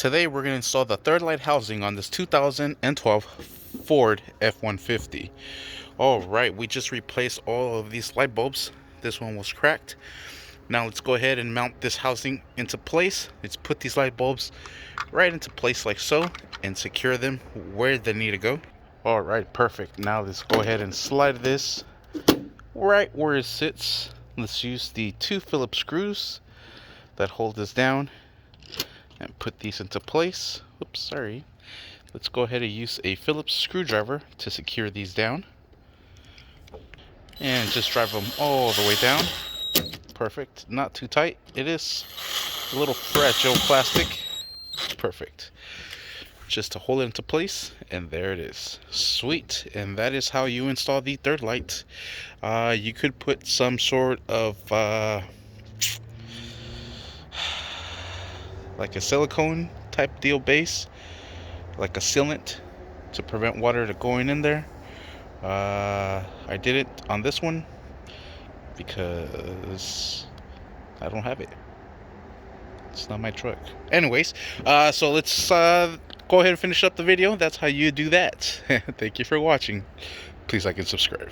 Today we're going to install the third light housing on this 2012 Ford F-150. Alright, we just replaced all of these light bulbs. This one was cracked. Now let's go ahead and mount this housing into place. Let's put these light bulbs right into place like so and secure them where they need to go. Alright, perfect. Now let's go ahead and slide this right where it sits. Let's use the 2 Phillips screws that hold this down and put these into place. Oops, sorry. Let's go ahead and use a Phillips screwdriver to secure these down. And just drive them all the way down. Perfect. Not too tight. It is a little fragile plastic. Perfect. Just to hold it into place, and there it is. Sweet. And that is how you install the third light. You could put some sort of like a silicone type deal base, like a sealant to prevent water to going in there. I did it on this one because I don't have it. It's not my truck. Anyways, so let's go ahead and finish up the video. That's how you do that. Thank you for watching. Please like and subscribe.